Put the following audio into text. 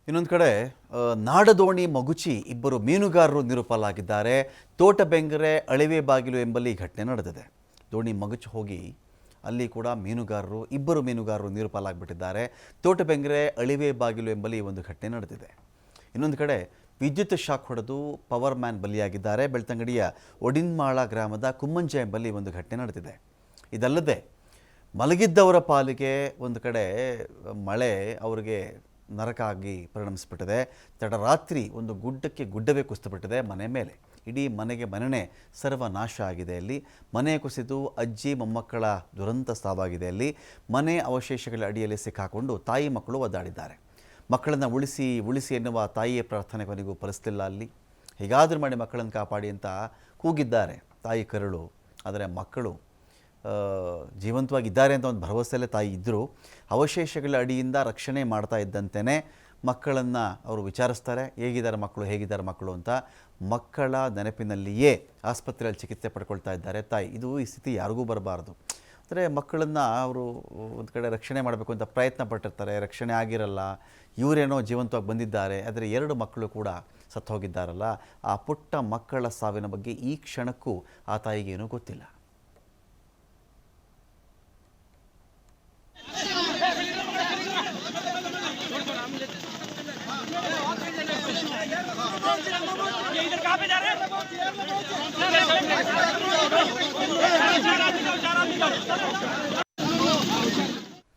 ಇನ್ನೊಂದು ಕಡೆ ನಾಡದೋಣಿ ಮಗುಚಿ ಇಬ್ಬರು ಮೀನುಗಾರರು ನಿರುಪಾಲಾಗಿದ್ದಾರೆ. ತೋಟಬೆಂಗರೆ ಅಳಿವೆ ಬಾಗಿಲು ಎಂಬಲ್ಲಿ ಘಟನೆ ನಡೆದಿದೆ. ದೋಣಿ ಮಗುಚಿ ಹೋಗಿ ಅಲ್ಲಿ ಕೂಡ ಇಬ್ಬರು ಮೀನುಗಾರರು ನೀರುಪಾಲಾಗಿಬಿಟ್ಟಿದ್ದಾರೆ. ತೋಟಬೆಂಗರೆ ಅಳಿವೆ ಬಾಗಿಲು ಎಂಬಲ್ಲಿ ಒಂದು ಘಟನೆ ನಡೆದಿದೆ. ಇನ್ನೊಂದು ಕಡೆ ವಿದ್ಯುತ್ ಶಾಕ್ ಹೊಡೆದು ಪವರ್ ಮ್ಯಾನ್ ಬಲಿಯಾಗಿದ್ದಾರೆ. ಬೆಳ್ತಂಗಡಿಯ ಒಡಿನ್ಮಾಳ ಗ್ರಾಮದ ಕುಮ್ಮಂಜ ಎಂಬಲ್ಲಿ ಒಂದು ಘಟನೆ ನಡೆದಿದೆ. ಇದಲ್ಲದೆ ಮಲಗಿದ್ದವರ ಪಾಲಿಗೆ ಒಂದು ಕಡೆ ಮಳೆ ಅವರಿಗೆ ನರಕ ಆಗಿ ಪರಿಣಮಿಸಿಬಿಟ್ಟಿದೆ. ತಡರಾತ್ರಿ ಒಂದು ಗುಡ್ಡವೇ ಕುಸಿದುಬಿಟ್ಟಿದೆ ಮನೆ ಮೇಲೆ. ಇಡೀ ಮನೆನೇ ಸರ್ವನಾಶ ಆಗಿದೆ. ಅಲ್ಲಿ ಮನೆ ಕುಸಿದು ಅಜ್ಜಿ ಮೊಮ್ಮಕ್ಕಳ ದುರಂತ ಸಾವಾಗಿದೆ. ಅಲ್ಲಿ ಮನೆ ಅವಶೇಷಗಳ ಅಡಿಯಲ್ಲಿ ಸಿಕ್ಕಾಕೊಂಡು ತಾಯಿ ಮಕ್ಕಳು ಒದ್ದಾಡಿದ್ದಾರೆ. ಮಕ್ಕಳನ್ನು ಉಳಿಸಿ ಎನ್ನುವ ತಾಯಿಯ ಪ್ರಾರ್ಥನೆ ಕೊನೆಗೂ ಫಲಿಸ್ತಿಲ್ಲ. ಅಲ್ಲಿ ಹೇಗಾದರೂ ಮಾಡಿ ಮಕ್ಕಳನ್ನು ಕಾಪಾಡಿ ಅಂತ ಕೂಗಿದ್ದಾರೆ ತಾಯಿ ಕರುಳು. ಆದರೆ ಮಕ್ಕಳು ಜೀವಂತವಾಗಿದ್ದಾರೆ ಅಂತ ಒಂದು ಭರವಸೆಯಲ್ಲೇ ತಾಯಿ ಇದ್ದರು. ಅವಶೇಷಗಳ ಅಡಿಯಿಂದ ರಕ್ಷಣೆ ಮಾಡ್ತಾ ಇದ್ದಂತೆಯೇ ಮಕ್ಕಳನ್ನು ಅವರು ವಿಚಾರಿಸ್ತಾರೆ, ಹೇಗಿದ್ದಾರೆ ಮಕ್ಕಳು ಅಂತ. ಮಕ್ಕಳ ನೆನಪಿನಲ್ಲಿಯೇ ಆಸ್ಪತ್ರೆಯಲ್ಲಿ ಚಿಕಿತ್ಸೆ ಪಡ್ಕೊಳ್ತಾ ಇದ್ದಾರೆ ತಾಯಿ. ಈ ಸ್ಥಿತಿ ಯಾರಿಗೂ ಬರಬಾರ್ದು. ಅಂದರೆ ಮಕ್ಕಳನ್ನು ಅವರು ಒಂದು ಕಡೆ ರಕ್ಷಣೆ ಮಾಡಬೇಕು ಅಂತ ಪ್ರಯತ್ನ ಪಟ್ಟಿರ್ತಾರೆ, ರಕ್ಷಣೆ ಆಗಿರಲ್ಲ. ಇವರೇನೋ ಜೀವಂತವಾಗಿ ಬಂದಿದ್ದಾರೆ, ಆದರೆ 2 ಮಕ್ಕಳು ಕೂಡ ಸತ್ತು ಹೋಗಿದ್ದಾರಲ್ಲ. ಆ ಪುಟ್ಟ ಮಕ್ಕಳ ಸಾವಿನ ಬಗ್ಗೆ ಈ ಕ್ಷಣಕ್ಕೂ ಆ ತಾಯಿಗೇನೂ ಗೊತ್ತಿಲ್ಲ. इधर कहाँ पे जा रहे हैं?